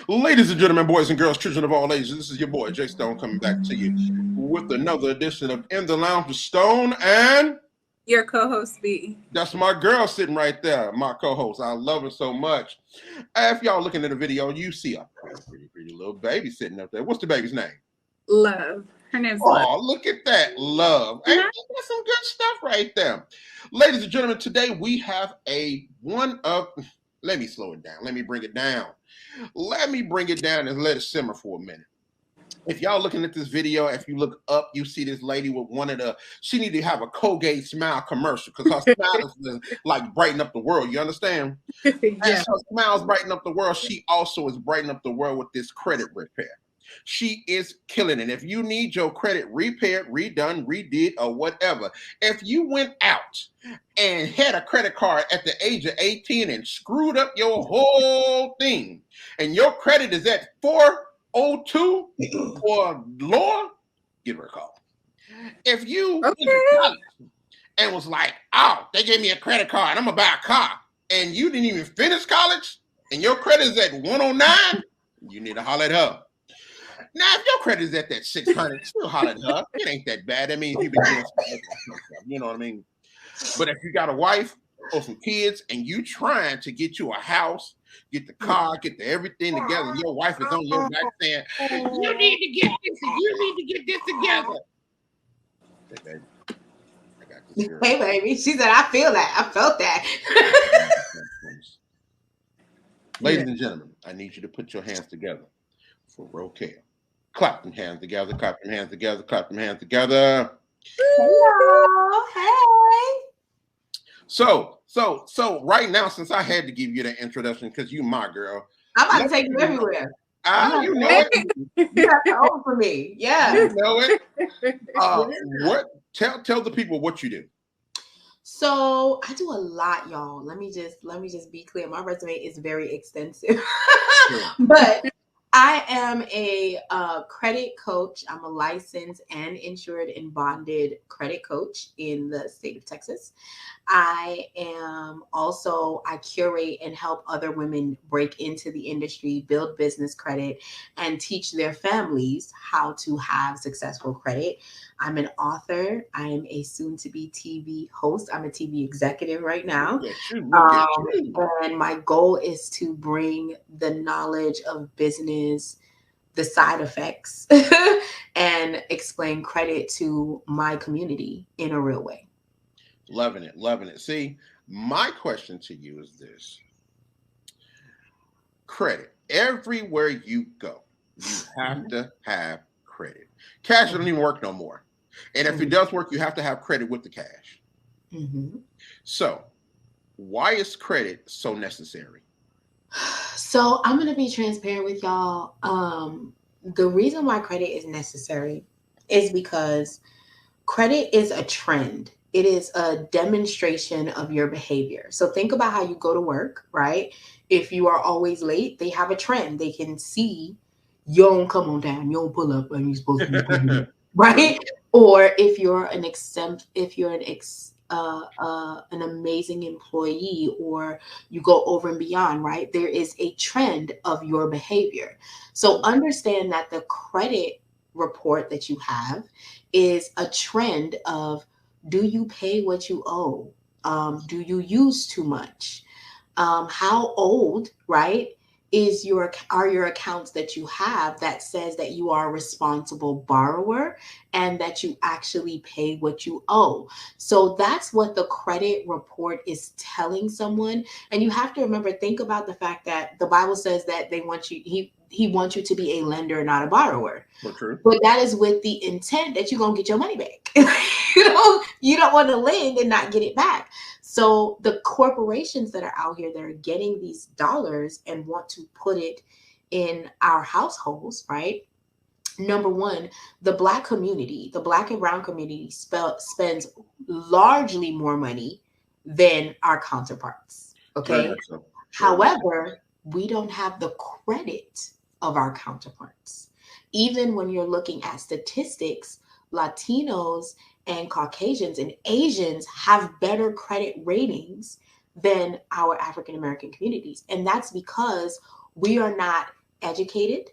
Ladies and gentlemen, boys and girls, children of all ages, this is your boy Jay Stone coming back to you with another edition of In the Lounge with Stone, and Your co-host B. that's my girl sitting right there, my co-host. I love her so much. If y'all looking at the video, you see a pretty little baby sitting up there. What's the baby's name? Love. Her name's Love. Oh, look at that. Love. Hey, that's some good stuff right there. Ladies and gentlemen, today we have let me slow it down. Let me bring it down. Let me bring it down and let it simmer for a minute. If y'all looking at this video, if you look up, you see this lady with she need to have a Colgate Smile commercial because her smile is like brighten up the world. You understand? Yeah. As her smiles brighten up the world, she also is brightening up the world with this credit repair. She is killing it. If you need your credit repaired, redone, redid, or whatever, if you went out and had a credit card at the age of 18 and screwed up your whole thing, and your credit is at 402 or lower, give her a call. If you went to college and was like, oh, they gave me a credit card, I'm gonna buy a car, and you didn't even finish college, and your credit is at 109, you need to holler at her. Now, if your credit is at that 600, still holler at her. It ain't that bad. That means you've been doing stuff. You know what I mean? But if you got a wife or some kids and you trying to get you a house, get the car, get the everything together, and your wife is on your back saying, you need to get this and you need to get this together. Hey, baby. I got this girl. Hey, baby. She said, I feel that. I felt that. Ladies and gentlemen, I need you to put your hands together for Racquel. Clap them hands together, clap them hands together, clap them hands together. Hello. Hey. So right now, since I had to give you the introduction because you my girl. I'm about to take you everywhere. You know it. You have to own for me. Yeah. You know it. Tell the people what you do. So I do a lot, y'all. Let me just be clear. My resume is very extensive. Sure. But I am a credit coach. I'm a licensed and insured and bonded credit coach in the state of Texas. I curate and help other women break into the industry, build business credit, and teach their families how to have successful credit. I'm an author. I am a soon-to-be TV host. I'm a TV executive right now. And my goal is to bring the knowledge of business, the side effects, and explain credit to my community in a real way. Loving it. See, my question to you is this. Credit. Everywhere you go, you have to have credit. Cash don't even work no more. And if it does work, you have to have credit with the cash. Mm-hmm. So, why is credit so necessary? So, I'm going to be transparent with y'all. The reason why credit is necessary is because credit is a trend. It is a demonstration of your behavior. So think about how you go to work, right? If you are always late, they have a trend. They can see you don't come on time, you don't pull up when you're supposed to be, right? Or if you're an amazing employee, or you go over and beyond, right? There is a trend of your behavior. So understand that the credit report that you have is a trend of, do you pay what you owe? Do you use too much? How old, right, are your accounts that you have that says that you are a responsible borrower and that you actually pay what you owe? So that's what the credit report is telling someone. And you have to remember, think about the fact that the Bible says that he wants you to be a lender, not a borrower. True. But that is with the intent that you're going to get your money back. You don't want to lend and not get it back. So the corporations that are out here that are getting these dollars and want to put it in our households, right? Number one, the Black community, the Black and brown community spends largely more money than our counterparts. Okay. However, we don't have the credit of our counterparts. Even when you're looking at statistics, Latinos and Caucasians and Asians have better credit ratings than our African American communities. And that's because we are not educated.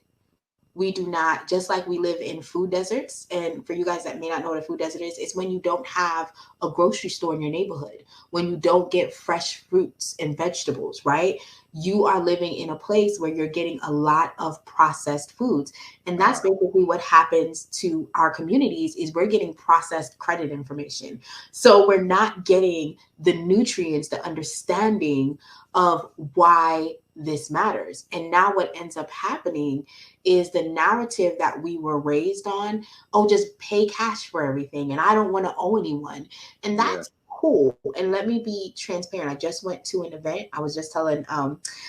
We do not, just like we live in food deserts. And for you guys that may not know what a food desert is, it's when you don't have a grocery store in your neighborhood, when you don't get fresh fruits and vegetables, right? You are living in a place where you're getting a lot of processed foods. And that's basically what happens to our communities is we're getting processed credit information. So we're not getting the nutrients, the understanding of why this matters. And now what ends up happening is the narrative that we were raised on, oh, just pay cash for everything and I don't want to owe anyone. And that's cool. And let me be transparent. I just went to an event. I was just telling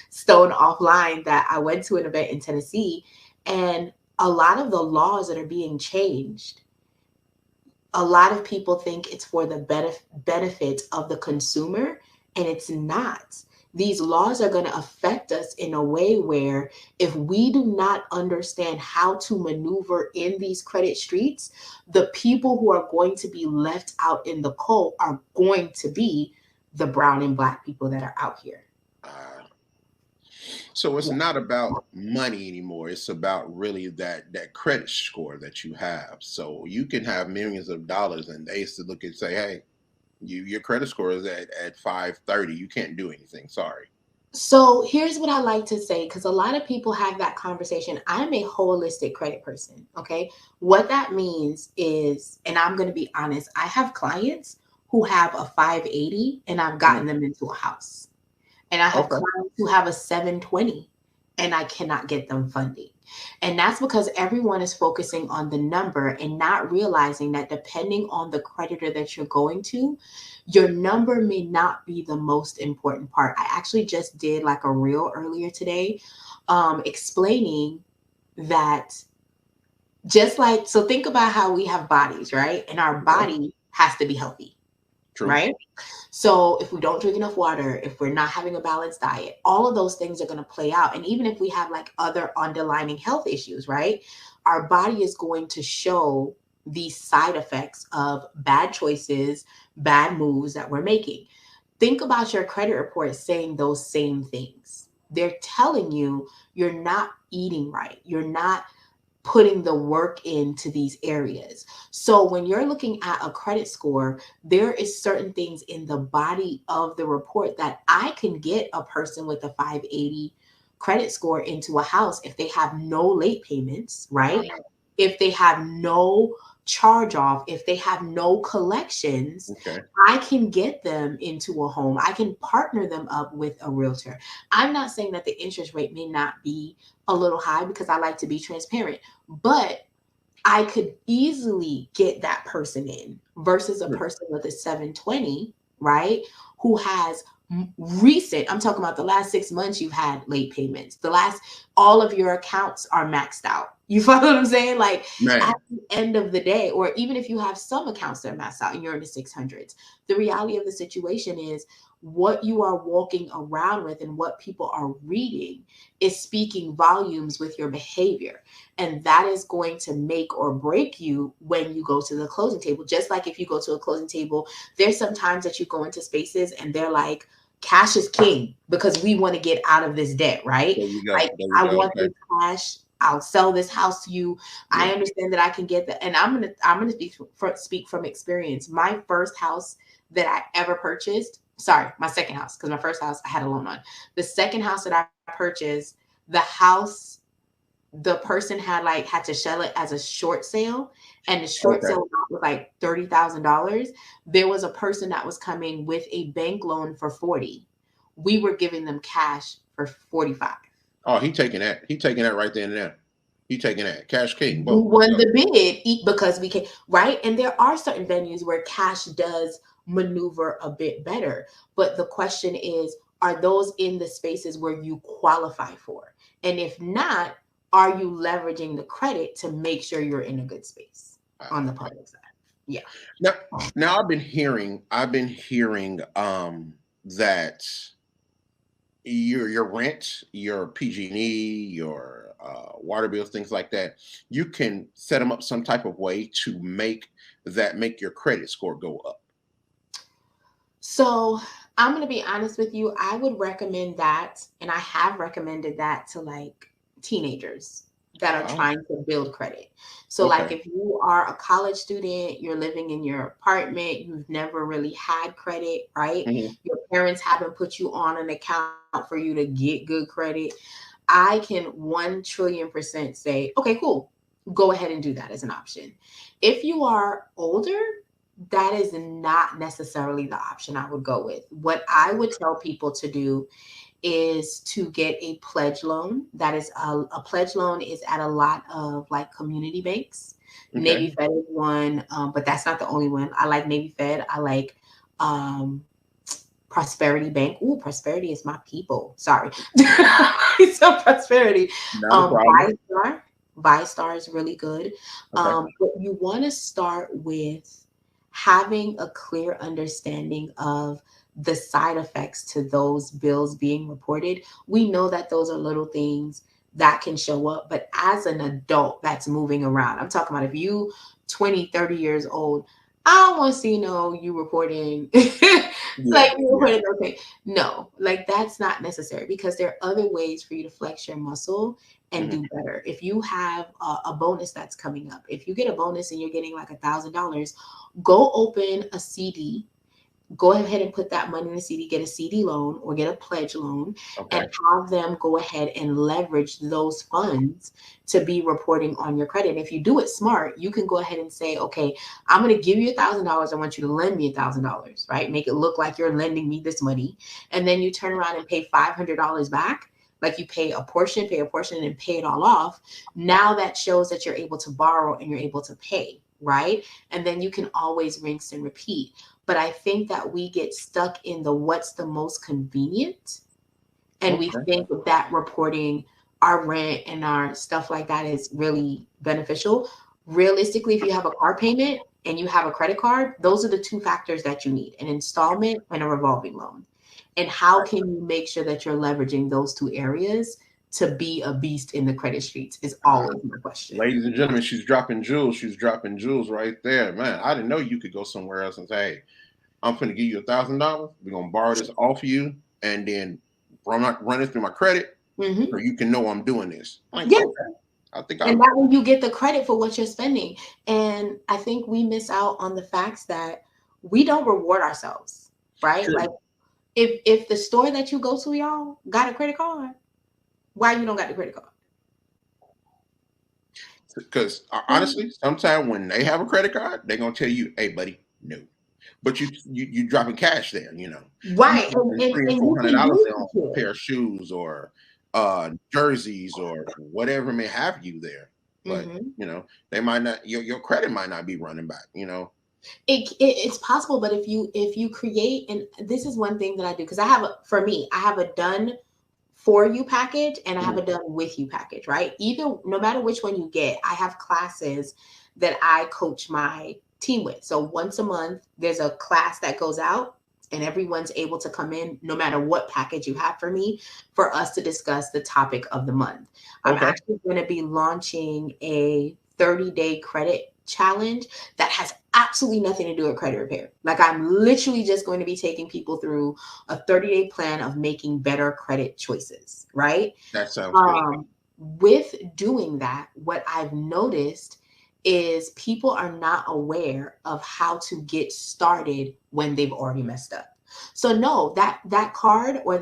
Stone offline that I went to an event in Tennessee, and a lot of the laws that are being changed, a lot of people think it's for the benefit of the consumer, and it's not. These laws are going to affect us in a way where if we do not understand how to maneuver in these credit streets, the people who are going to be left out in the cold are going to be the brown and black people that are out here. So it's not about money anymore. It's about really that credit score that you have. So you can have millions of dollars, and they used to look and say, "Hey, your credit score is at 530. You can't do anything. Sorry." So here's what I like to say, because a lot of people have that conversation. I'm a holistic credit person. Okay. What that means is, and I'm going to be honest, I have clients who have a 580 and I've gotten them into a house. And I have clients who have a 720 and I cannot get them funding. And that's because everyone is focusing on the number and not realizing that depending on the creditor that you're going to, your number may not be the most important part. I actually just did like a reel earlier today, explaining that just like, so think about how we have bodies, right? And our body has to be healthy. True. Right? So if we don't drink enough water, if we're not having a balanced diet, all of those things are going to play out. And even if we have like other underlying health issues, right? Our body is going to show these side effects of bad choices, bad moves that we're making. Think about your credit report saying those same things. They're telling you you're not eating right. You're not putting the work into these areas. So when you're looking at a credit score, there is certain things in the body of the report that I can get a person with a 580 credit score into a house if they have no late payments, right? If they have no charge off, if they have no collections, I can get them into a home. I can partner them up with a realtor. I'm not saying that the interest rate may not be a little high because I like to be transparent, but I could easily get that person in versus a person with a 720, right? Who has recent, I'm talking about the last 6 months you've had late payments. All of your accounts are maxed out. You follow what I'm saying? Like at the end of the day, or even if you have some accounts that are maxed out and you're in the 600s, the reality of the situation is what you are walking around with and what people are reading is speaking volumes with your behavior. And that is going to make or break you when you go to the closing table. Just like if you go to a closing table, there's some times that you go into spaces and they're like, cash is king because we want to get out of this debt, right? Like, I want this cash. I'll sell this house to you. I understand that I can get that. And I'm gonna speak from experience. My first house that I ever purchased, sorry, my second house, because my first house I had a loan on. The second house that I purchased, the person had to sell it as a short sale, and the short sale was like $30,000. There was a person that was coming with a bank loan for 40. We were giving them cash for 45. Oh, he taking that. He taking that right there and there. He taking that. Cash king. We won the bid because we can, right? And there are certain venues where cash does maneuver a bit better. But the question is, are those in the spaces where you qualify for? And if not, are you leveraging the credit to make sure you're in a good space on the public side? Yeah. Now I've been hearing that your rent, your PG&E, your water bills, things like that, you can set them up some type of way to make your credit score go up. So I'm going to be honest with you. I would recommend that, and I have recommended that to like teenagers that are Oh, trying to build credit. So, like, okay. if you are a college student, you're living in your apartment, you've never really had credit, right? Mhm. Your parents haven't put you on an account for you to get good credit. I can 1 trillion% say, okay, cool, go ahead and do that as an option. If you are older, that is not necessarily the option I would go with. What I would tell people to do is to get a pledge loan. That is a pledge loan is at a lot of like community banks. Okay. Navy Fed is one, but that's not the only one. I like Navy Fed. I like um, Prosperity Bank. Ooh, Prosperity is my people. Sorry. So Prosperity. Not a problem. ViStar. ViStar is really good. Okay. But you want to start with having a clear understanding of the side effects to those bills being reported. We know that those are little things that can show up, but as an adult that's moving around, I'm talking about if you 20, 30 years old, I don't want to see you reporting like Yeah. you Yeah. reporting okay. No, like that's not necessary because there are other ways for you to flex your muscle and Mhm. do better. If you have a bonus that's coming up, if you get a bonus and you're getting like $1,000, go open a CD, go ahead and put that money in the CD, get a CD loan or get a pledge loan, and Okay. have them go ahead and leverage those funds to be reporting on your credit. And if you do it smart, you can go ahead and say, okay, I'm going to give you $1,000. I want you to lend me $1,000, right? Make it look like you're lending me this money. And then you turn around and pay $500 back. Like you pay a portion, and pay it all off. Now that shows that you're able to borrow and you're able to pay, right? And then you can always rinse and repeat. But I think that we get stuck in the what's the most convenient. And we Okay. think that reporting our rent and our stuff like that is really beneficial. Realistically, if you have a car payment and you have a credit card, those are the two factors that you need, an installment and a revolving loan. And how can you make sure that you're leveraging those two areas to be a beast in the credit streets is Ah, always my question. ladies and gentlemen, she's dropping jewels. She's dropping jewels right there, man. I didn't know you could go somewhere else and say, "Hey, I'm going to give you $1,000. We're going to borrow this off you, and then run it through my credit, Hmm. so you can know I'm doing this." Like, Yeah. okay, I think And I. that way you get the credit for what you're spending. And I think we miss out on the facts that we don't reward ourselves, right? Like True. if the store that you go to, y'all, got a credit card, why you don't got the credit card? Because honestly, sometimes when they have a credit card, they're gonna tell you, "Hey, buddy, no." But you dropping cash there, you Right. dropping three and And four you hundred can dollars use there on a it. pair of shoes or jerseys or whatever may have you there. But Hmm. they might not. Your credit might not be running back. It's possible, but if you create, and this is one thing that I do because for me, I have a done for you package and I have Mhm. a done with you package, right? Either, no matter which one you get, I have classes that I coach my team with. So once a month, there's a class that goes out and everyone's able to come in no matter what package you have for me for us to discuss the topic of the month. I'm Okay. actually going to be launching a 30-day credit challenge that has absolutely nothing to do with credit repair. Like I'm literally just going to be taking people through a 30-day plan of making better credit choices, right? That sounds good. With doing that, what I've noticed is people are not aware of how to get started when they've already messed up. So no, that card or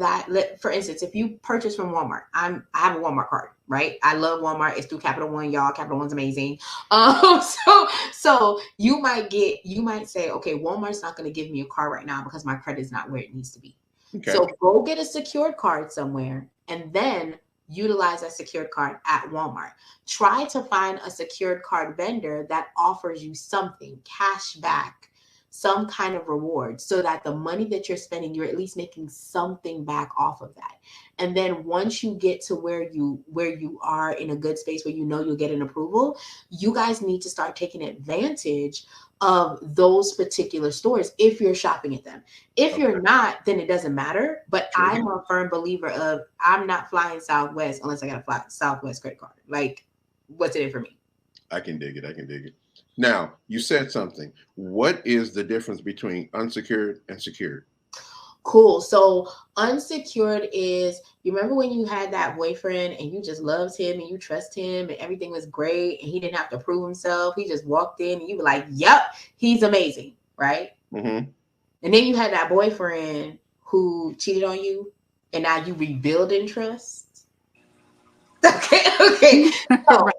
for instance, if you purchase from Walmart, I have a Walmart card, right? I love Walmart. It's through Capital One, y'all. Capital One's amazing. So you might say, okay, Walmart's not going to give me a card right now because my credit is not where it needs to be. Okay. So go get a secured card somewhere and then utilize that secured card at Walmart. Try to find a secured card vendor that offers you something, cash back, some kind of reward, so that the money that you're spending, you're at least making something back off of that. And then once you get to where you are in a good space where you know you'll get an approval, you guys need to start taking advantage of those particular stores if you're shopping at them. If Okay. you're not, then it doesn't matter. But True. I'm a firm believer of I'm not flying Southwest unless I got a fly Southwest credit card. Like, what's in it for me? I can dig it. I can dig it. Now, you said something. What is the difference between unsecured and secured? Cool. So unsecured is, you remember when you had that boyfriend and you just loved him and you trust him and everything was great and he didn't have to prove himself. He just walked in and you were like, yep, he's amazing, right? Mm-hmm. And then you had that boyfriend who cheated on you and now you rebuilding trust. Okay. So,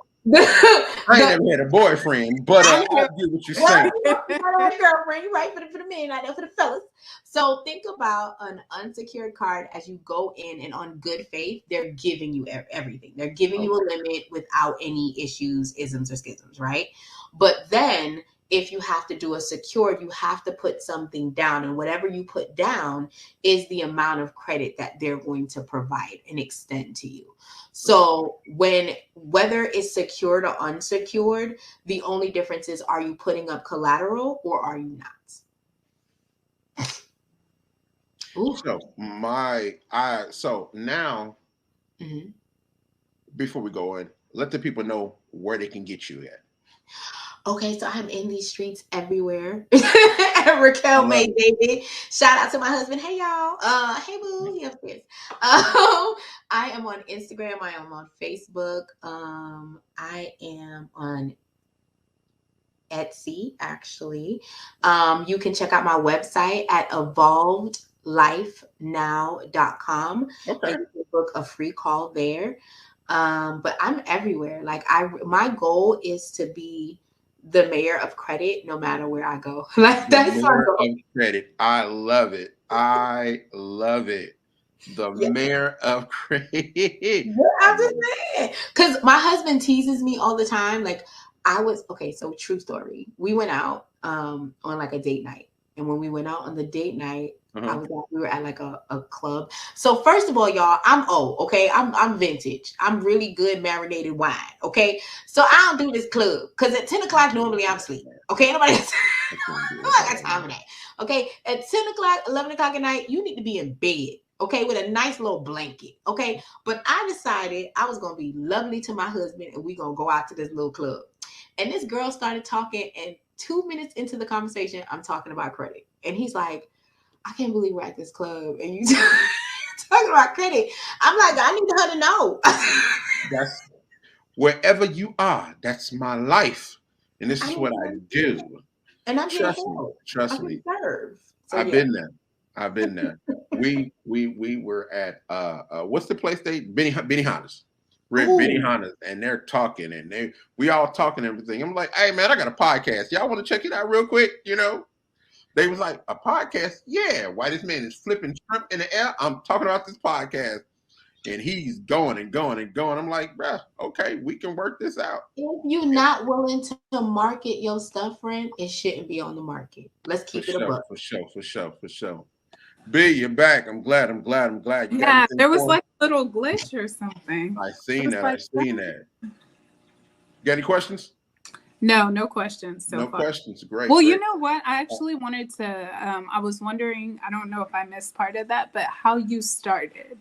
I ain't never had a boyfriend, but I get what you're saying. Girlfriend, you're right, for the men out there, for the fellas. So think about an unsecured card as you go in, and on good faith, they're giving you everything. They're giving you a limit without any issues, isms, or schisms, right? But then if you have to do a secured, you have to put something down, and whatever you put down is the amount of credit that they're going to provide and extend to you. So whether it's secured or unsecured, the only difference is, are you putting up collateral or are you not? Ooh. So now, before we go in, let the people know where they can get you at. Okay, so I'm in these streets everywhere. Racquel Maye, baby. Shout out to my husband. Hey y'all. Hey boo. He upstairs. I am on Instagram. I am on Facebook. I am on Etsy, actually. You can check out my website at evolvedlifenow.com. Okay. And you can book a free call there. But I'm everywhere. Like my goal is to be the mayor of credit no matter where I go. Like that's my goal. Of credit. I love it. I love it. The mayor of credit. Yeah, I'm just saying. Because my husband teases me all the time. Like so true story. We went out on like a date night. And when we went out on the date night, we were at like a club. So first of all, y'all, I'm old, okay? I'm vintage. I'm really good marinated wine, okay? So I don't do this club because at 10 o'clock normally I'm asleep, okay? Nobody got time for that, okay? At 10 o'clock, 11 o'clock at night, you need to be in bed, okay, with a nice little blanket, okay? But I decided I was going to be lovely to my husband and we going to go out to this little club. And this girl started talking, and 2 minutes into the conversation, I'm talking about credit. And he's like, I can't believe we're at this club and you talking about credit. I'm like, I need her to know. That's wherever you are, that's my life. And this is what I do. And I'm Trust me. So, I've been there. We were at what's the place Benihana's. We're at Benihana's and they're talking and we all talking and everything. I'm like, hey man, I got a podcast. Y'all want to check it out real quick? You know? They was like, a podcast? Yeah. Why this man is flipping shrimp in the air? I'm talking about this podcast. And he's going and going and going. I'm like, bruh, okay, we can work this out. If you're not willing to market your stuff, friend, it shouldn't be on the market. Let's keep it a buck. For sure. B, you're back. I'm glad. Yeah, there was like a little glitch or something. I seen that. You got any questions? No questions so far. No questions. Great. Well, you know what? I actually wanted to, I was wondering, I don't know if I missed part of that, but how you started.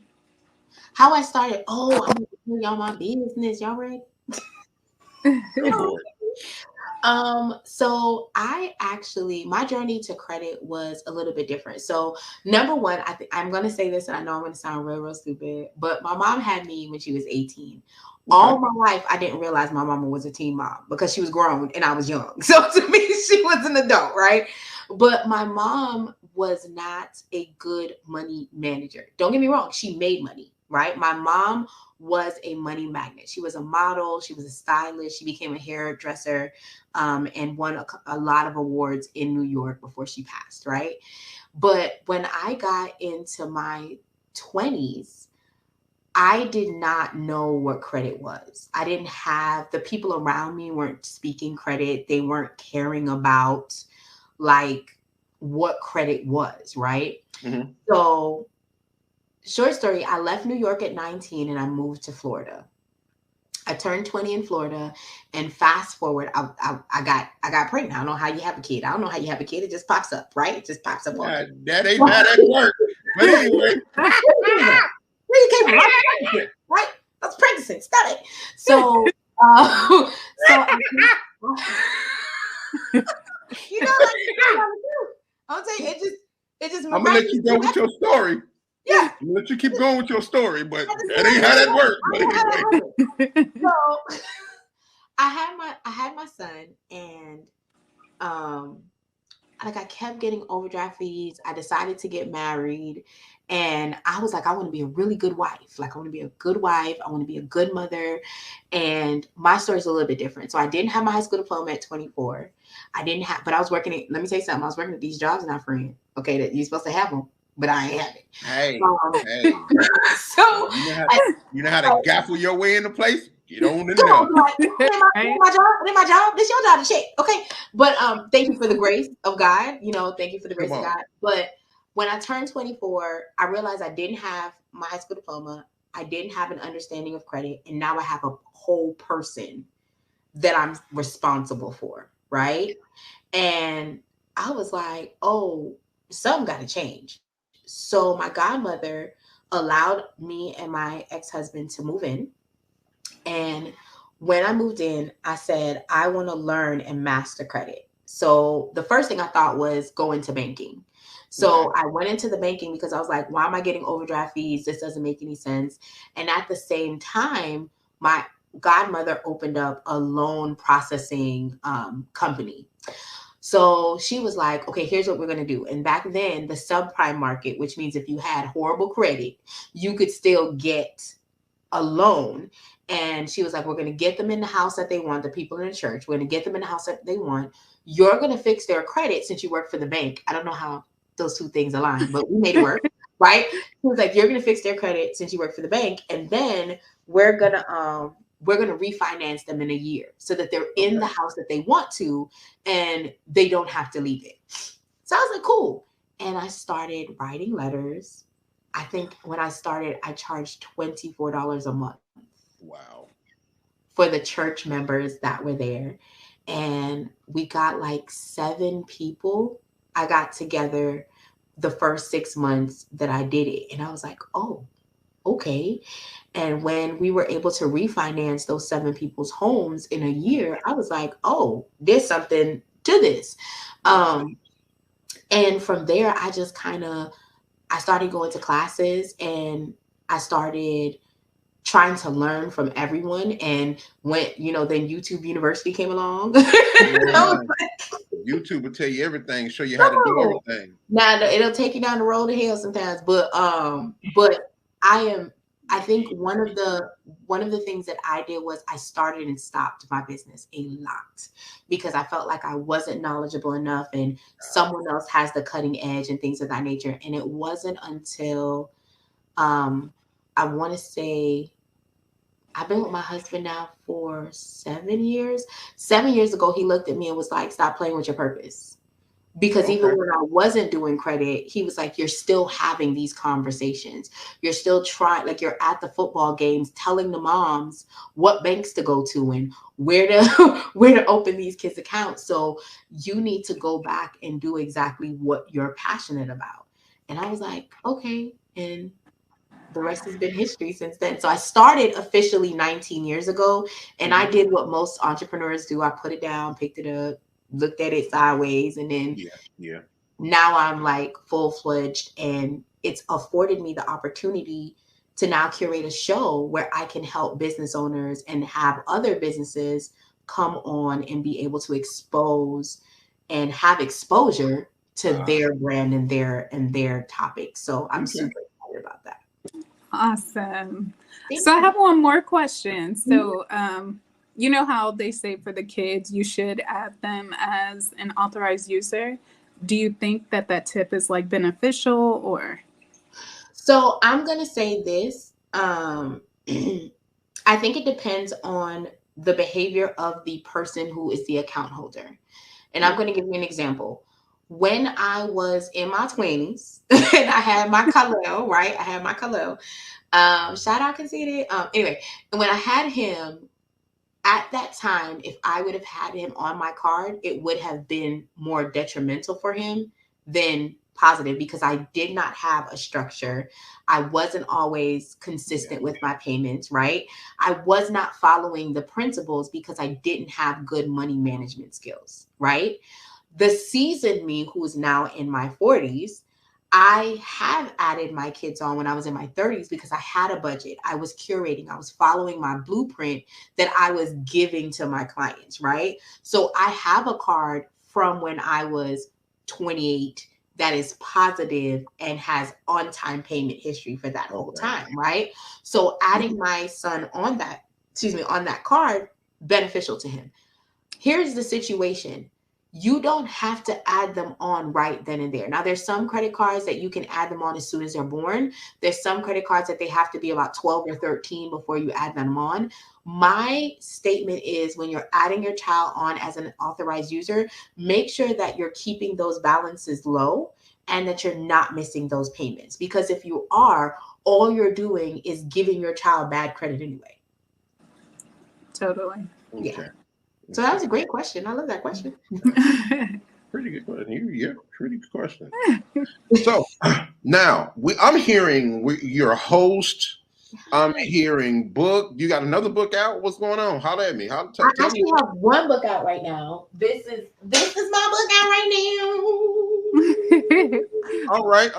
How I started? Oh, I'm going to tell y'all my business. Y'all ready? So my journey to credit was a little bit different. So number one, I'm going to say this, and I know I'm going to sound real stupid, but my mom had me when she was 18. All my life, I didn't realize my mama was a teen mom because she was grown and I was young. So to me, she was an adult, right? But my mom was not a good money manager. Don't get me wrong. She made money, right? My mom was a money magnet. She was a model. She was a stylist. She became a hairdresser and won a lot of awards in New York before she passed, right? But when I got into my 20s, I did not know what credit was. I didn't have, the people around me weren't speaking credit. They weren't caring about like what credit was, right? Mm-hmm. So short story, I left New York at 19 and I moved to Florida. I turned 20 in Florida, and fast forward, I got pregnant. I don't know how you have a kid. I don't know how you have a kid. It just pops up, right? It just pops up. That ain't how that works. But anyway. You came right? That's practicing. Stop it. So, you know, like, I'll tell you, It just I'm gonna let you go with your story. Yeah. I'm gonna let you keep going with your story, but I just that ain't how that works. But I know how anyway. that happened. So I had my son, and um like I kept getting overdraft fees. I decided to get married, and I was like, I want to be a really good wife. Like I want to be a good wife. I want to be a good mother. And my story is a little bit different. So I didn't have my high school diploma at 24. I didn't have, but I was working at, let me tell you something. I was working at these jobs, now, friend. Okay, that you're supposed to have them, but I ain't have it. Hey, Um, hey. so You know how to gaffle your way into place? Get on in come there. on, like, it ain't my job. It ain't my job. This your job to check. Okay. But thank you for the grace of God. You know, thank you for the Come grace of on. God. But when I turned 24, I realized I didn't have my high school diploma. I didn't have an understanding of credit. And now I have a whole person that I'm responsible for. Right. And I was like, oh, something got to change. So my godmother allowed me and my ex-husband to move in. And when I moved in, I said, I want to learn and master credit. So the first thing I thought was go into banking. So Okay. I went into the banking because I was like, why am I getting overdraft fees? This doesn't make any sense. And at the same time, my godmother opened up a loan processing company. So she was like, okay, here's what we're going to do. And back then, the subprime market, which means if you had horrible credit, you could still get a loan. And she was like, we're going to get them in the house that they want, the people in the church. We're going to get them in the house that they want. You're going to fix their credit since you work for the bank. I don't know how those two things align, but we made it work, right? She was like, you're going to fix their credit since you work for the bank. And then we're going to, refinance them in a year so that they're in the house that they want to, and they don't have to leave it. So I was like, cool. And I started writing letters. I think when I started, I charged $24 a month Wow. for the church members that were there. And we got like 7 people. I got together the first 6 months that I did it. And I was like, oh, okay. And when we were able to refinance those 7 people's homes in a year, I was like, oh, there's something to this. Right. And from there, I started going to classes, and I started trying to learn from everyone. And when, then YouTube University came along. I Yeah. was like, YouTube will tell you everything, show you how to do no. everything. Now it'll take you down the road to hell sometimes. But I think one of the things that I did was I started and stopped my business a lot because I felt like I wasn't knowledgeable enough, and someone else has the cutting edge and things of that nature. And it wasn't until I want to say I've been with my husband now for 7 years. 7 years ago, he looked at me and was like, stop playing with your purpose. Because even Okay. when I wasn't doing credit, he was like, you're still having these conversations. You're still trying, like you're at the football games telling the moms what banks to go to and where to where to open these kids' accounts. So you need to go back and do exactly what you're passionate about. And I was like, okay. And the rest has been history since then. So I started officially 19 years ago, and I did what most entrepreneurs do. I put it down, picked it up, looked at it sideways, and then Yeah. Yeah. now I'm like full-fledged, and it's afforded me the opportunity to now curate a show where I can help business owners and have other businesses come on and be able to expose and have exposure to their brand and their topics. So I'm Okay. super excited about that. Awesome. Thank So I you. have one more question. So, you know how they say for the kids, you should add them as an authorized user. Do you think that that tip is like beneficial or? So I'm gonna say this. I think it depends on the behavior of the person who is the account holder. And I'm Yeah. going to give you an example. When I was in my 20s and I had my Khalil, right? I had my Khalil. Shout out Conceited. Anyway, and when I had him at that time, if I would have had him on my card, it would have been more detrimental for him than positive because I did not have a structure. I wasn't always consistent with my payments, right? I was not following the principles because I didn't have good money management skills, right? The seasoned me, who is now in my 40s, I have added my kids on when I was in my 30s because I had a budget. I was curating. I was following my blueprint that I was giving to my clients, right? So I have a card from when I was 28 that is positive and has on-time payment history for that whole time, right? So adding my son on that, on that card, beneficial to him. Here's the situation. You don't have to add them on right then and there. Now, there's some credit cards that you can add them on as soon as they're born. There's some credit cards that they have to be about 12 or 13 before you add them on. My statement is when you're adding your child on as an authorized user, make sure that you're keeping those balances low and that you're not missing those payments. Because if you are, all you're doing is giving your child bad credit anyway. Totally. Okay. Yeah. So that was a great question. I love that question. Pretty good question. Yeah, pretty good question. So now I'm hearing you're a host. I'm hearing book. You got another book out? What's going on? Holler at me. I actually have one book out right now. This is my book out right now. All right.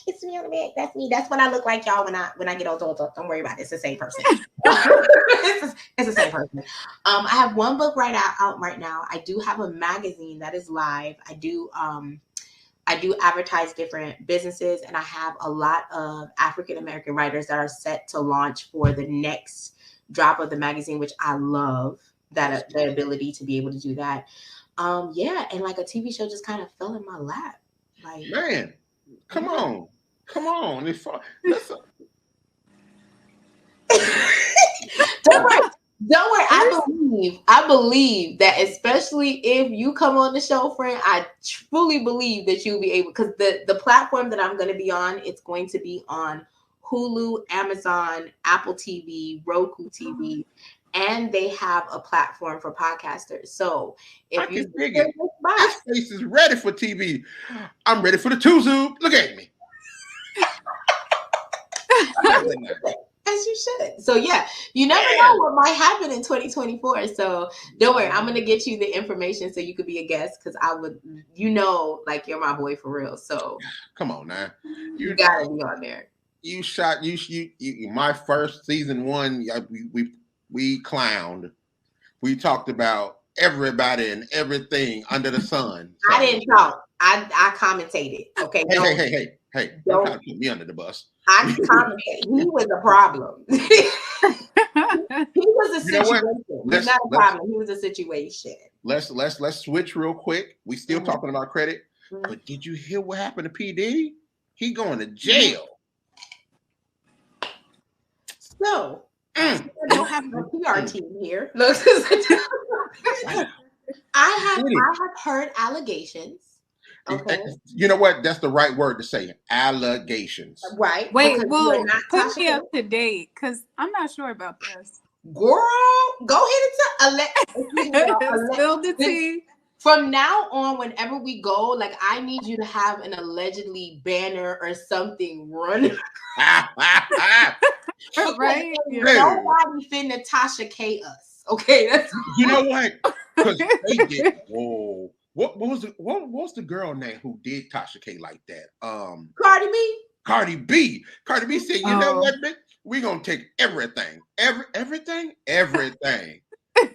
Kiss me on the back. That's me. That's what I look like, y'all, when I get older. Don't worry about it. It's the same person. It's the same person. I have one book out right now. I do have a magazine that is live. I do advertise different businesses, and I have a lot of African American writers that are set to launch for the next drop of the magazine, which I love that the ability to be able to do that. Yeah, and like a TV show just kind of fell in my lap. Like, man, come on. It's fun. Listen. Don't worry. I believe that, especially if you come on the show, friend, I truly believe that you'll be able, because the platform that I'm going to be on, it's going to be on Hulu, Amazon, Apple TV, Roku TV, and they have a platform for podcasters. So if you dig it, this place is ready for TV. I'm ready for the Tuzu. Look at me. As you should. So yeah, you never know what might happen in 2024. So don't worry, I'm gonna get you the information so you could be a guest, because I would, like, you're my boy for real. So come on now, you gotta be on there. You my first season 1. We clowned. We talked about everybody and everything under the sun. So. I didn't talk. I commentated. Okay. Hey! Don't kind of put me under the bus. I commentated. He was a problem. He was a situation. He's not a problem. He was a situation. Let's switch real quick. We still talking about credit, but did you hear what happened to P. Diddy? He going to jail. So I don't have a PR team here. Look, I have heard allegations. Okay. You know what? That's the right word to say. Allegations. Right. Wait, well, put me up to date, because I'm not sure about this. Girl, go ahead and spill the tea. From now on, whenever we go, like, I need you to have an allegedly banner or something running. Right? Nobody finna Tasha K us. Okay. That's you know what? Because they did. Whoa. What was the girl name who did Tasha K like that? Cardi B. Cardi B said, you know what, bitch? We're gonna take everything. Everything.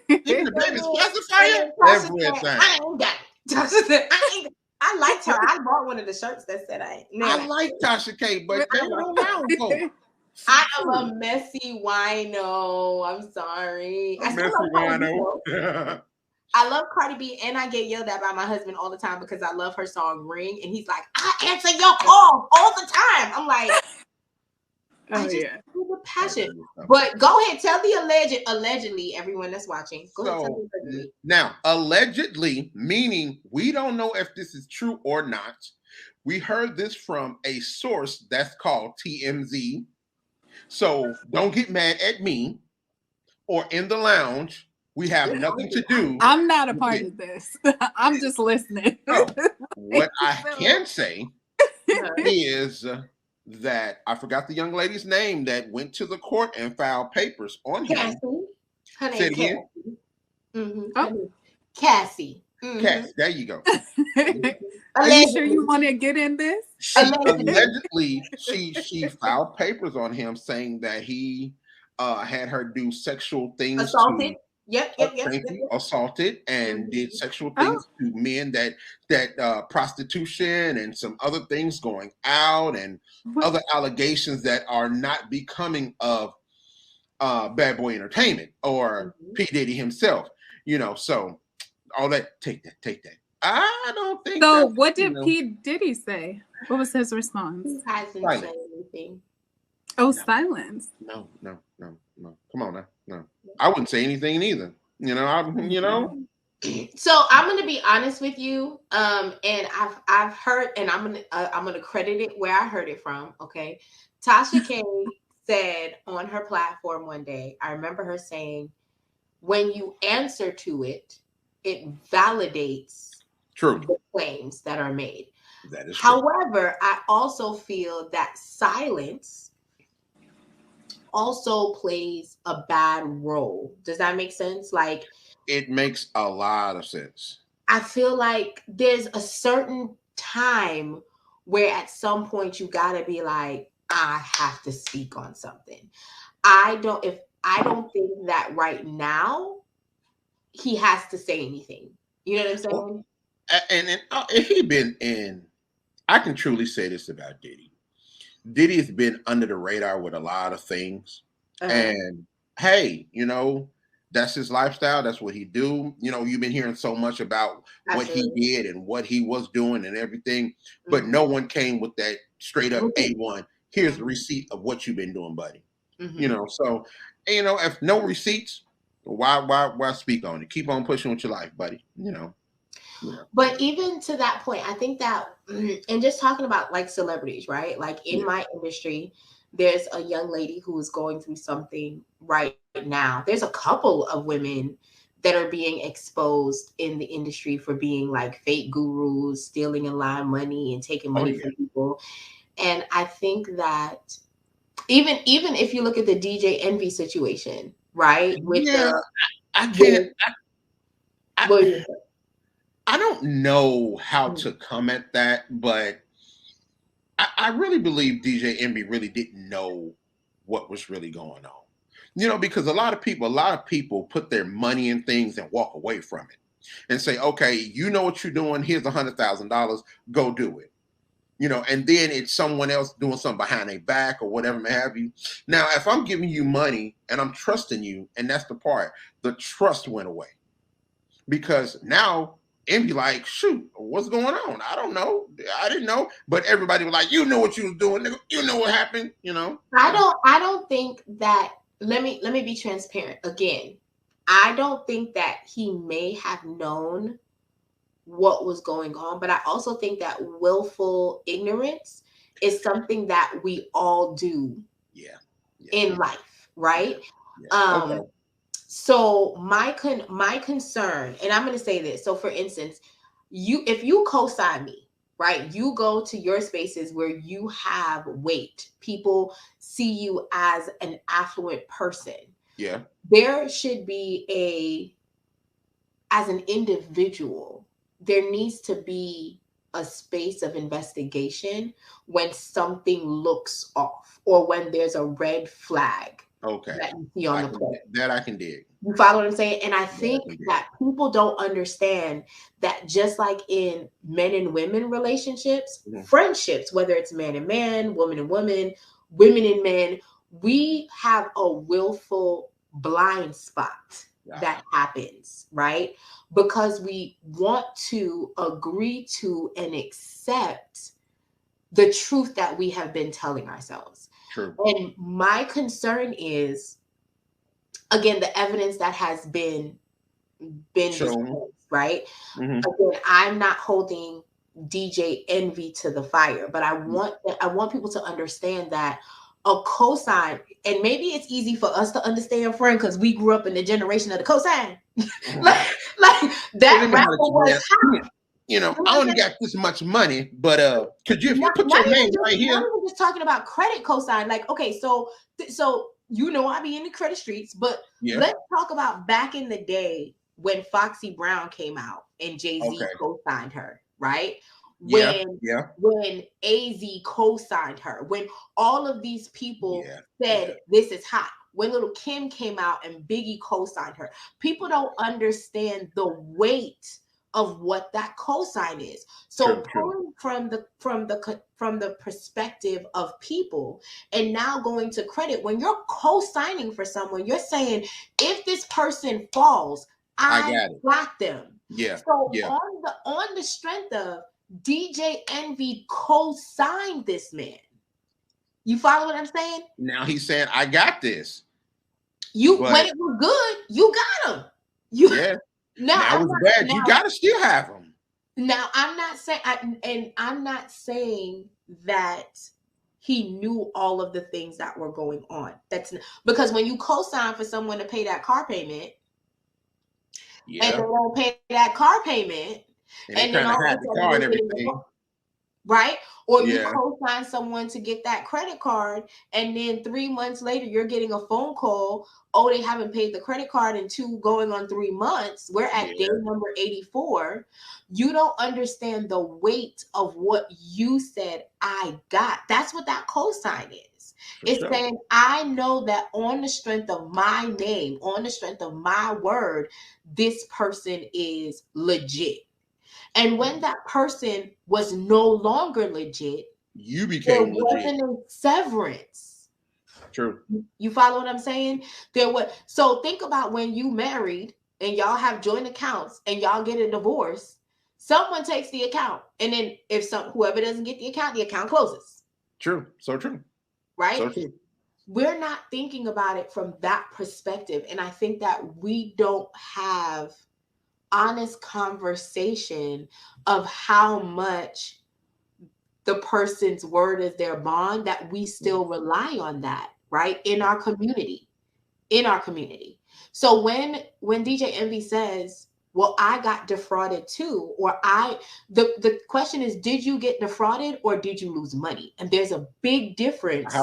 Even the baby's pacifier. Everything. I ain't got it. I liked her. I bought one of the shirts that said I like Tasha K, but they don't allow for. I am a messy wino. I'm sorry. I love Cardi B, and I get yelled at by my husband all the time because I love her song Ring, and he's like, I answer your call all the time. I'm like, I just feel the passion. But go ahead, tell the allegedly, everyone that's watching. Go ahead, tell the allegedly. Now, allegedly, meaning we don't know if this is true or not. We heard this from a source that's called TMZ. So don't get mad at me or in the lounge. We have nothing to do. I'm not a part of this. I'm just listening. So, what I can say is that I forgot the young lady's name that went to the court and filed papers on him. Cassie. Her name is Cassie. Cassie. Cass, there you go. Are you sure you want to get in this? Allegedly, she filed papers on him saying that he had her do sexual things assaulted. to Yep. assaulted and did sexual things to men, that prostitution and some other things going out, and other allegations that are not becoming of Bad Boy Entertainment or P. Diddy himself. So all that, take that. I don't think so. What did P. Diddy say? What was his response? He hasn't said anything. Oh, silence. No. Come on now. No. I wouldn't say anything either. So I'm gonna be honest with you. And I've heard, and I'm gonna credit it where I heard it from. Okay. Tasha K said on her platform one day, I remember her saying, when you answer to it, it validates the claims that are made. That is However, I also feel that silence also plays a bad role. Does that make sense? Like, it makes a lot of sense. I feel like there's a certain time where at some point you gotta be like, I have to speak on something. I don't think that right now he has to say anything. You know what I'm saying? Well, and if he'd been in, I can truly say this about Diddy. Diddy has been under the radar with a lot of things. And hey, that's his lifestyle. That's what he do. You've been hearing so much about what he did and what he was doing and everything, but no one came with that straight up A1. Here's the receipt of what you've been doing, buddy. So, if no receipts, why speak on it? Keep on pushing with your life, buddy. But even to that point, I think that, and just talking about like celebrities, right? Like in my industry, there's a young lady who is going through something right now. There's a couple of women that are being exposed in the industry for being like fake gurus, stealing and lying money and taking money from people. And I think that even if you look at the DJ Envy situation, right? I don't know how to comment that, but I really believe DJ Envy really didn't know what was really going on. Because a lot of people put their money in things and walk away from it and say, okay, you know what you're doing. Here's $100,000. Go do it. And then it's someone else doing something behind their back or whatever may have you. Now, if I'm giving you money and I'm trusting you, and that's the part, the trust went away. Because now Envy like, shoot, what's going on? I don't know. I didn't know. But everybody was like, you know what you was doing, nigga. You know what happened, I don't think that, let me be transparent again. I don't think that he may have known what was going on, but I also think that willful ignorance is something that we all do in life, right? Okay. So my concern, and I'm going to say this. So for instance, if you co-sign me, right? You go to your spaces where you have weight. People see you as an affluent person. Yeah. There should be as an individual, there needs to be a space of investigation when something looks off or when there's a red flag. Okay. That you see on the plate. That I can dig. You follow what I'm saying? And I think that people don't understand that just like in men and women relationships, friendships, whether it's man and man, woman and woman, women and men, we have a willful blind spot that happens, right? Because we want to agree to and accept the truth that we have been telling ourselves. True. And my concern is, again, the evidence that has been displayed, right? Again, I'm not holding DJ Envy to the fire, but I want people to understand that a cosign, and maybe it's easy for us to understand, friend, because we grew up in the generation of the cosign. like that rapper was hot. I only got this much money, but if you put your name right here. We're just talking about credit cosign. Like, okay, so I be in the credit streets, but let's talk about back in the day when Foxy Brown came out and Jay-Z Okay. co-signed her, right? Yeah. When Yeah. when AZ co-signed her, when all of these people Yeah. said this is hot, when Little Kim came out and Biggie co-signed her, people don't understand the weight of what that co-sign is. So pulling from the perspective of people and now going to credit, when you're co-signing for someone, you're saying, if this person falls, I got them. Yeah. So Yeah. on the strength of DJ Envy co-signed this man. You follow what I'm saying? Now he's saying, I got this. When it was good, you got him. Yeah. Now it's bad. You gotta still have them. Now I'm not saying that he knew all of the things that were going on. That's because when you co-sign for someone to pay that car payment, and they don't pay that car payment, and then all had the car and everything. Right? Or you co-sign someone to get that credit card, and then 3 months later you're getting a phone call, oh, they haven't paid the credit card in 2 going on 3 months. We're at day number 84. You don't understand the weight of what you said I got. That's what that co-sign is. It's saying, I know that on the strength of my name, on the strength of my word, this person is legit. And when that person was no longer legit, you became legit. There wasn't a severance. True. You follow what I'm saying? So think about when you married and y'all have joint accounts and y'all get a divorce. Someone takes the account, and then whoever doesn't get the account closes. True. So true. Right? So true. We're not thinking about it from that perspective, and I think that we don't have honest conversation of how much the person's word is their bond, that we still rely on that, right? In our community. So when DJ Envy says, well, I got defrauded too, or the question is, did you get defrauded or did you lose money? And there's a big difference.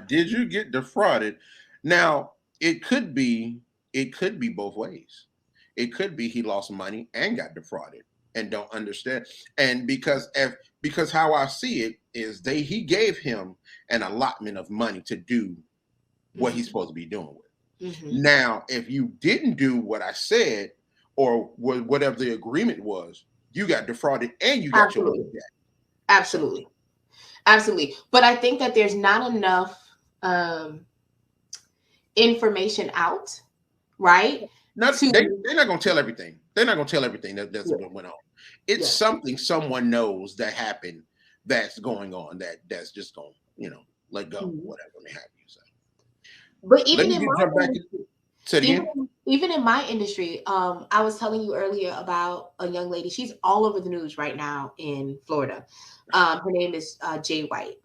Did you get defrauded? Now, it could be both ways. It could be he lost money and got defrauded and don't understand. And because how I see it is he gave him an allotment of money to do what he's supposed to be doing with. Mm-hmm. Now, if you didn't do what I said or whatever the agreement was, you got defrauded and you got your money back. Absolutely. But I think that there's not enough information out, right? They're not going to tell everything. They're not going to tell everything that's what went on. It's something someone knows that happened that's going on that's just going to, let go, whatever may have you. So. But even in my industry, I was telling you earlier about a young lady. She's all over the news right now in Florida. Her name is Jay White.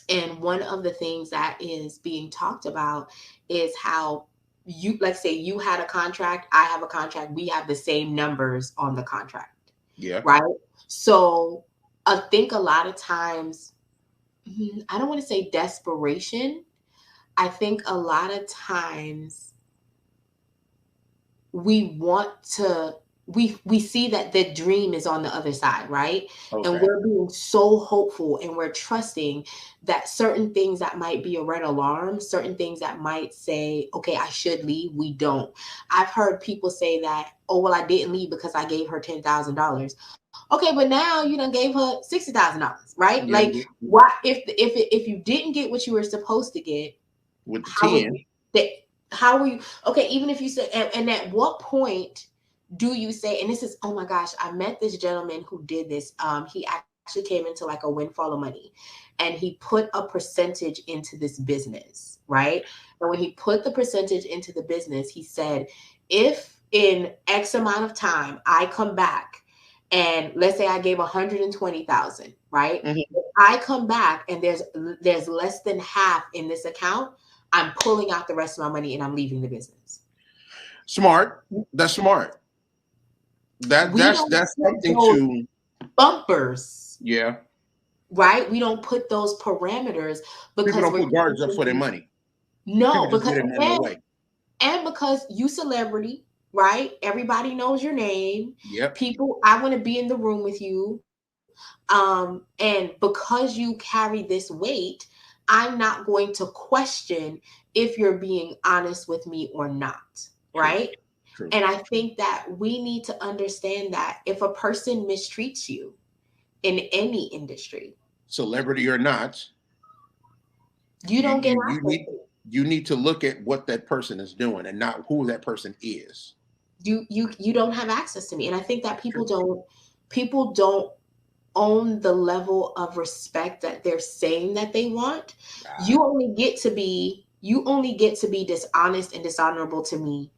And one of the things that is being talked about is how you, like, say you had a contract, I have a contract, we have the same numbers on the contract. Yeah. Right. So I think a lot of times, I don't want to say desperation. I think a lot of times we see that the dream is on the other side, right? Okay. And we're being so hopeful and we're trusting that certain things that might be a red alarm, certain things that might say, okay, I should leave, we don't. I've heard people say that, oh, well, I didn't leave because I gave her $10,000. Okay, but now you done gave her $60,000, right? Yeah. Like, why if you didn't get what you were supposed to get with the 10, how were you okay? Even if you said, and at what point do you say, and this is, oh my gosh, I met this gentleman who did this. He actually came into like a windfall of money and he put a percentage into this business, right? And when he put the percentage into the business, he said, if in X amount of time I come back and let's say I gave 120,000, right? Mm-hmm. If I come back and there's less than half in this account, I'm pulling out the rest of my money and I'm leaving the business. Smart. That's smart. That's something to bumpers. Yeah. Right? We don't put those parameters because people don't put guards up for their money. No, because and because you celebrity, right? Everybody knows your name. Yep. People, I want to be in the room with you. And because you carry this weight, I'm not going to question if you're being honest with me or not, True. right? True. And I think that we need to understand that if a person mistreats you in any industry, Celebrity or not, you don't get you access need to it. you need to look at what that person is doing and not who that person is. You don't have access to me. And I think that True. people don't own the level of respect that they're saying that they want. Ah, You only get to be dishonest and dishonorable to me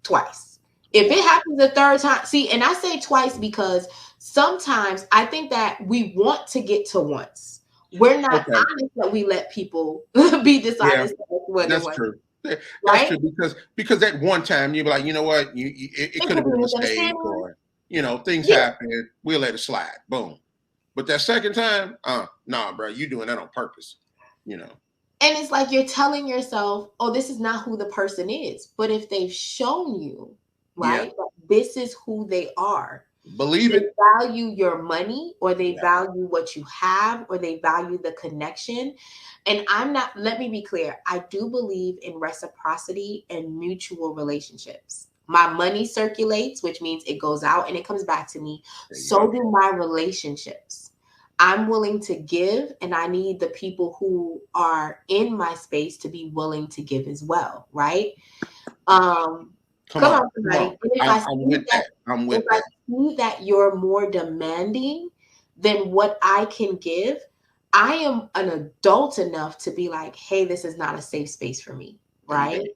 twice. If wow. it happens a third time, see, and I say twice because sometimes I think that we want to get to once. We're not Okay. honest that we let people be Yeah, dishonest more than that's once, true. That's right? true because at one time you'd be like, you know what, it It could could have be been a mistake, misunderstanding. or things Yeah. happen. We'll let it slide. Boom. But that second time, nah, bro, you doing that on purpose. You know. And it's like you're telling yourself, oh, this is not who the person is. But if they've shown you, Yeah. right, that this is who they are, Believe they it. value your money, or they Yeah. value what you have, or they value the connection. And let me be clear, I do believe in reciprocity and mutual relationships. My money circulates, which means it goes out and it comes back to me. There you So go. do my relationships. I'm willing to give, and I need the people who are in my space to be willing to give as well, right? Um, Come Come on. on, Come on. somebody. And I'm with that. I'm if with I that. see that you're more demanding than what I can give, I am an adult enough to be like, hey, this is not a safe space for me, There you go. right?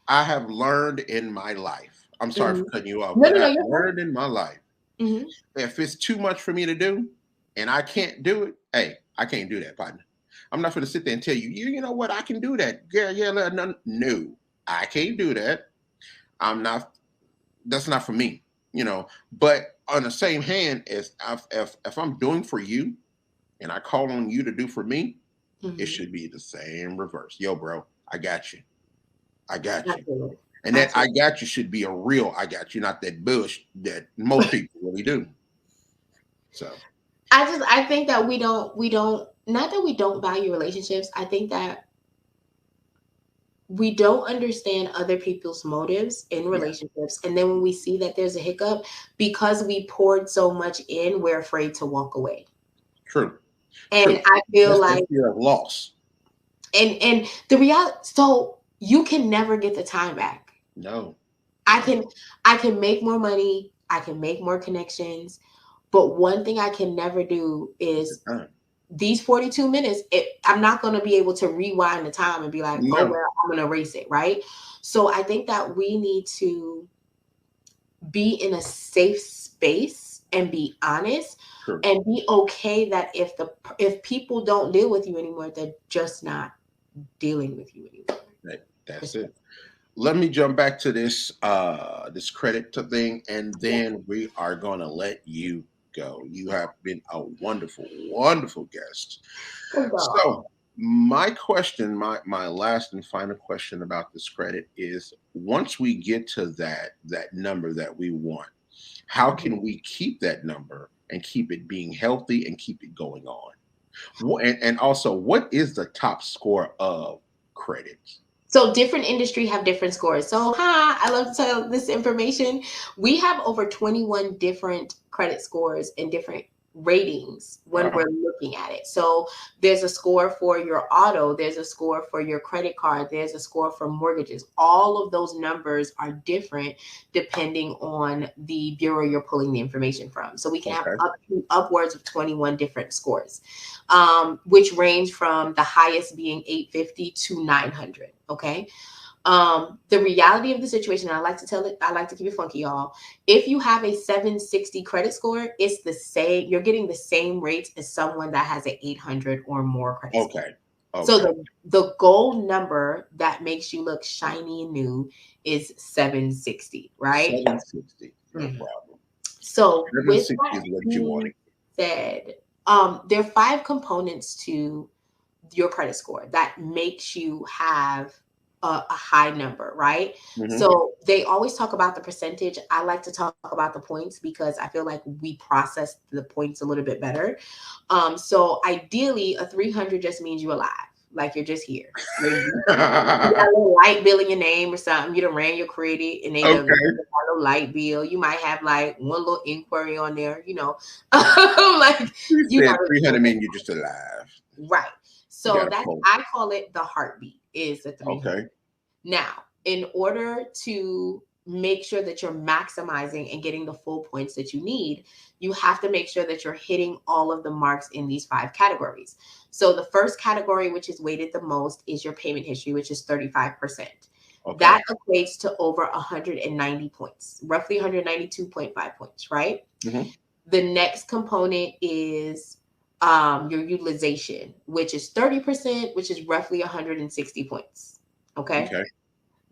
I have learned in my life. I'm sorry for Mhm. cutting you off, No, but no, no, I've you're fine. learned in my life, Hmm. if it's too much for me to do and I can't do it, hey, I can't do that, partner. I'm not going to sit there and tell you, you know what, I can do that. Yeah, yeah, no, no, I can't do that. I'm not. That's not for me. But on the same hand, as if I'm doing for you and I call on you to do for me, it Hmm. should be the same reverse. Yo, bro, I got you. I got you. Absolutely. And that I Absolutely. got you should be a real I got you, not that bush that most people really do. So I think that not that we don't value relationships. I think that we don't understand other people's motives in yeah, relationships. And then when we see that there's a hiccup, because we poured so much in, we're afraid to walk away. true. And True. I feel That's like, fear of loss. and the reality, so you can never get the time back. No, I no. can, I can make more money. I can make more connections. But one thing I can never do is these 42 minutes, I'm not going to be able to rewind the time and be like, oh, No. well, I'm going to erase it. Right. So I think that we need to be in a safe space and be honest True. and be okay that if people don't deal with you anymore, they're just not dealing with you anymore. That's it. Let me jump back to this credit to thing, and Yeah. then we are gonna let you go. You have been a wonderful, wonderful guest. Oh, God. So my question, my last and final question about this credit is: once we get to that number that we want, how Mhm. can we keep that number and keep it being healthy and keep it going on? And also, what is the top score of credit? So different industry have different scores. So, I love to tell this information. We have over 21 different credit scores and different ratings when Wow. we're looking at it. So there's a score for your auto, there's a score for your credit card, there's a score for mortgages. All of those numbers are different depending on the bureau you're pulling the information from. So we can have Okay. upwards of 21 different scores, which range from the highest being 850 to 900. Okay. The reality of the situation, I like to tell it, I like to keep it funky, y'all. If you have a 760 credit score, it's the same, you're getting the same rates as someone that has an 800 or more credit score. Okay. So Okay. the gold number that makes you look shiny and new is 760, right? 760. No Mhm. problem. So with 760 that is what you want being to said, there are 5 components to your credit score that makes you have a high number, right? Mm-hmm. So they always talk about the percentage. I like to talk about the points because I feel like we process the points a little bit better. So ideally, a 300 just means you're alive, like you're just here. You got a little light bill in your name or something. You done ran your credit and they done Okay. a little light bill. You might have like one little inquiry on there, you know. Like You you said got 300 mean you're just alive. right. You So got a that point. I call it the heartbeat is the 300. Okay. Now, in order to make sure that you're maximizing and getting the full points that you need, you have to make sure that you're hitting all of the marks in these 5 categories. So the first category, which is weighted the most, is your payment history, which is 35%. Okay. That equates to over 190 points, roughly 192.5 points, right? Mm-hmm. The next component is your utilization, which is 30%, which is roughly 160 points. Okay. Okay.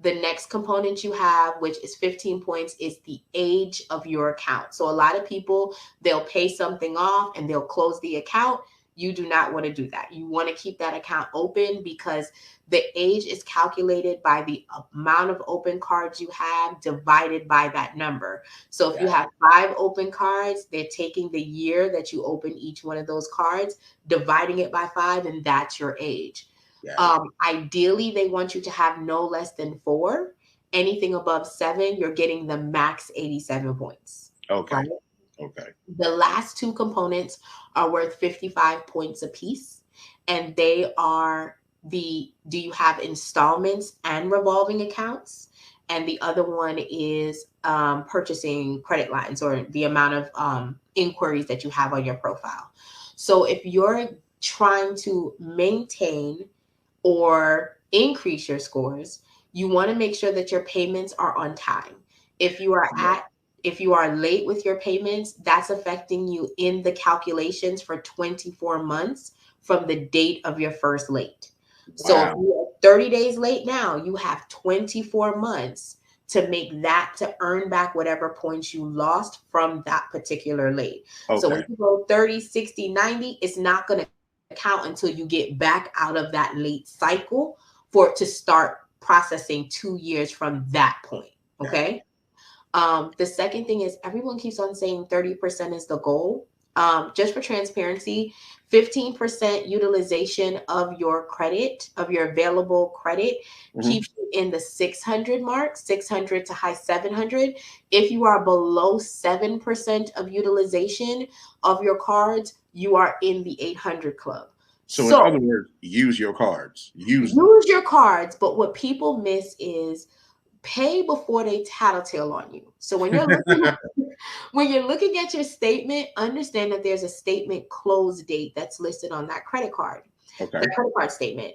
The next component you have, which is 15 points, is the age of your account. So a lot of people, they'll pay something off and they'll close the account. You do not want to do that. You want to keep that account open because the age is calculated by the amount of open cards you have divided by that number. So if you have 5 open cards, they're taking the year that you open each one of those cards, dividing it by 5, and that's your age. Ideally, they want you to have no less than 4. Anything above 7, you're getting the max 87 points. Okay. Right? Okay. The last 2 components are worth 55 points apiece, and they are do you have installments and revolving accounts? And the other one is purchasing credit lines or the amount of inquiries that you have on your profile. So if you're trying to maintain or increase your scores, you want to make sure that your payments are on time. If you are late with your payments, that's affecting you in the calculations for 24 months from the date of your first late. Wow. So if you're 30 days late now, you have 24 months to make that, to earn back whatever points you lost from that particular late. Okay. So when you go 30, 60, 90, it's not going to count until you get back out of that late cycle for it to start processing 2 years from that point. Okay. The second thing is everyone keeps on saying 30% is the goal. Just for transparency, 15% utilization of your credit, of your available credit, keeps you in the 600 mark, 600 to high 700. If you are below 7% of utilization of your cards, you are in the 800 club. So in other words, use your cards. Use your cards. But what people miss is pay before they tattletale on you. So when you're looking at your statement, understand that there's a statement close date that's listed on that credit card. Okay. The credit card statement.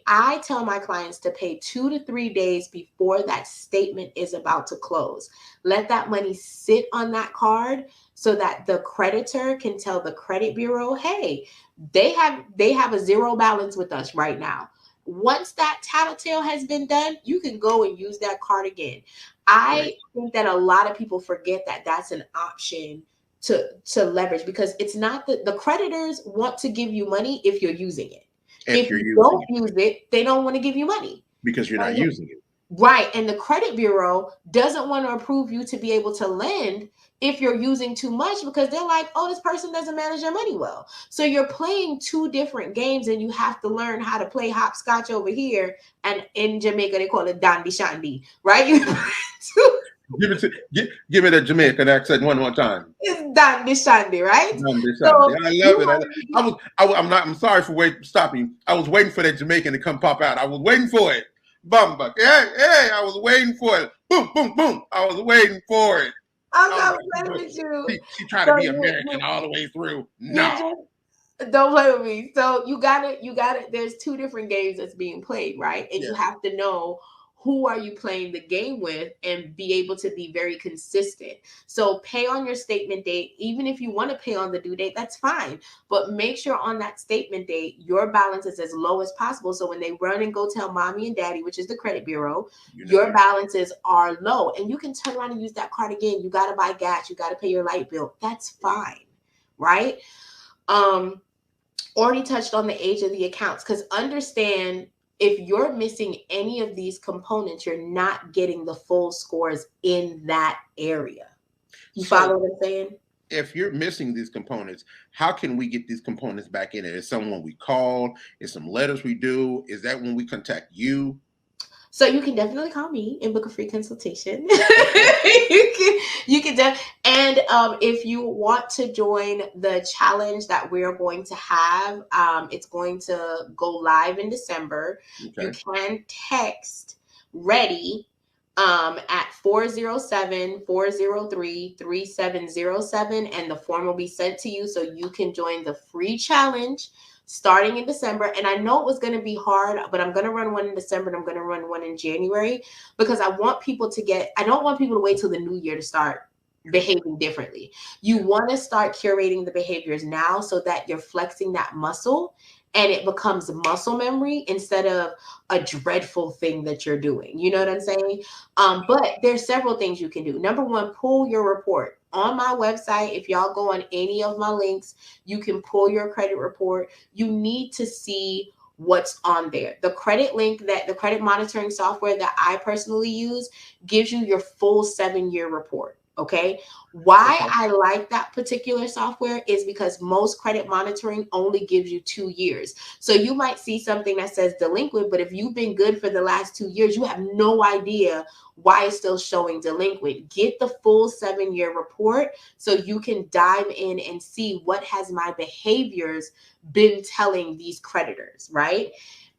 I tell my clients to pay 2 to 3 days before that statement is about to close. Let that money sit on that card so that the creditor can tell the credit bureau, hey, they have a 0 balance with us right now. Once that tattletale has been done, you can go and use that card again. I think that a lot of people forget that that's an option to leverage because it's not the creditors want to give you money if you're using it. If you don't use it, they don't want to give you money. Because you're not using it. Right. And the credit bureau doesn't want to approve you to be able to lend if you're using too much because they're like, oh, this person doesn't manage their money well. So you're playing 2 different games and you have to learn how to play hopscotch over here. And in Jamaica, they call it Dandy Shandy, right? Give me the Jamaican accent one more time. It's Dandy Shandy, right? Dandy Shandy. So I love it. I'm sorry for stopping. I was waiting for that Jamaican to come pop out. I was waiting for it. Bumba. Hey, I was waiting for it. Boom, boom, boom. I was waiting for it. I'm not playing with you. She tried to be American all the way through. No. Don't play with me. So you got it. There's 2 different games that's being played, right? And you have to know who are you playing the game with and be able to be very consistent. So pay on your statement date. Even if you want to pay on the due date, that's fine. But make sure on that statement date, your balance is as low as possible. So when they run and go tell mommy and daddy, which is the credit bureau, your balances are low. And you can turn around and use that card again. You got to buy gas. You got to pay your light bill. That's fine, right? Already touched on the age of the accounts because understand If you're missing any of these components, you're not getting the full scores in that area. You follow what I'm saying? If you're missing these components, how can we get these components back in it? Is someone we call? Is some letters we do? Is that when we contact you? So you can definitely call me and book a free consultation. you can and if you want to join the challenge that we're going to have, it's going to go live in December. Okay. You can text ready at 407-403-3707, and the form will be sent to you so you can join the free challenge starting in December. And I know it was going to be hard, but I'm going to run one in December and I'm going to run one in January, because I don't want people to wait till the new year to start behaving differently. You want to start curating the behaviors now so that you're flexing that muscle and it becomes muscle memory instead of a dreadful thing that you're doing. You know what I'm saying? But there's several things you can do. Number one, pull your report. On my website, if y'all go on any of my links, you can pull your credit report. You need to see what's on there. The credit link, that the credit monitoring software that I personally use, gives you your full 7-year report. Okay. Why I like that particular software is because most credit monitoring only gives you 2 years. So you might see something that says delinquent, but if you've been good for the last 2 years, you have no idea why it's still showing delinquent. Get the full 7-year report so you can dive in and see what has my behaviors been telling these creditors, right?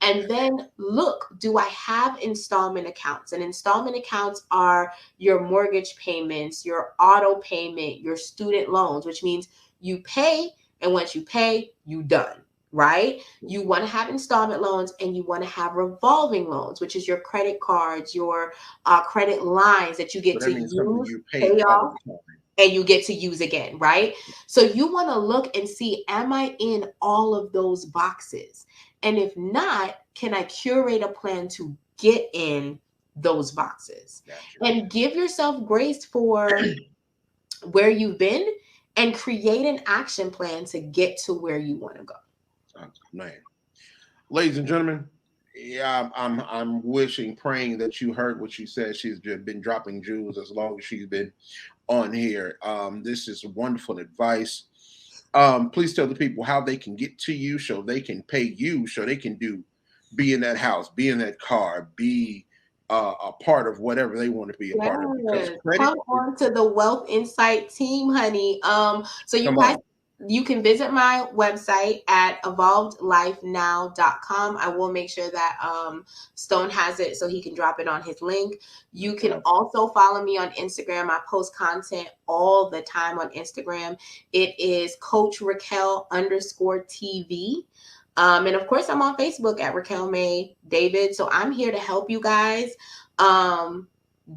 And then look, do I have installment accounts? And installment accounts are your mortgage payments, your auto payment, your student loans, which means you pay, and once you pay, you done, right? You want to have installment loans, and you want to have revolving loans, which is your credit cards, your credit lines that you get to use, pay off, and you get to use again, right? So you want to look and see, am I in all of those boxes? And if not, can I curate a plan to get in those boxes? Gotcha. And give yourself grace for where you've been and create an action plan to get to where you want to go. Man, ladies and gentlemen, yeah, I'm wishing, praying that you heard what she said. She's been dropping jewels as long as she's been on here. This is wonderful advice. Please tell the people how they can get to you so they can pay you, so they can be in that house, be in that car, be a part of whatever they want to be a part of. Because come on to the Wealth Insight team, honey. So you can visit my website at evolvedlifenow.com. I will make sure that Stone has it so he can drop it on his link. You can also follow me on Instagram. I post content all the time on Instagram. It is Coach Racquel _TV. And of course, I'm on Facebook at Racquel Maye David. So I'm here to help you guys.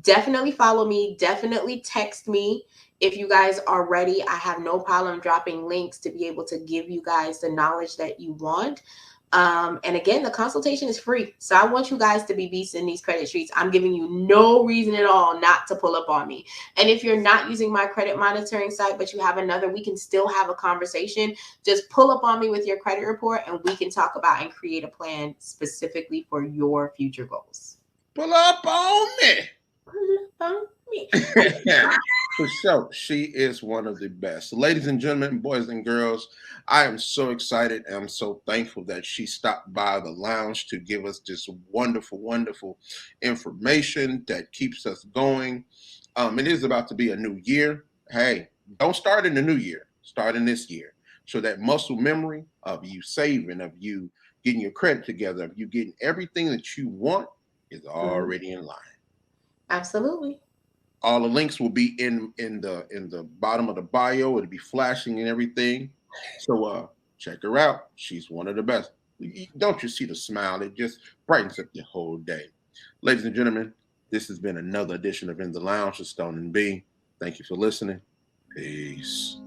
Definitely follow me. Definitely text me. If you guys are ready, I have no problem dropping links to be able to give you guys the knowledge that you want. And again, the consultation is free. So I want you guys to be beasts in these credit streets. I'm giving you no reason at all not to pull up on me. And if you're not using my credit monitoring site, but you have another, we can still have a conversation. Just pull up on me with your credit report and we can talk about and create a plan specifically for your future goals. Pull up on me. Pull up on me. For sure. She is one of the best. Ladies and gentlemen, boys and girls, I am so excited and I'm so thankful that she stopped by the lounge to give us this wonderful, wonderful information that keeps us going. It is about to be a new year. Hey, don't start in the new year. Start in this year. So that muscle memory of you saving, of you getting your credit together, of you getting everything that you want is already in line. Absolutely. All the links will be in the bottom of the bio. It'll be flashing and everything. So check her out. She's one of the best. Don't you see the smile? It just brightens up your whole day. Ladies and gentlemen, this has been another edition of In the Lounge with Stone and B. Thank you for listening. Peace.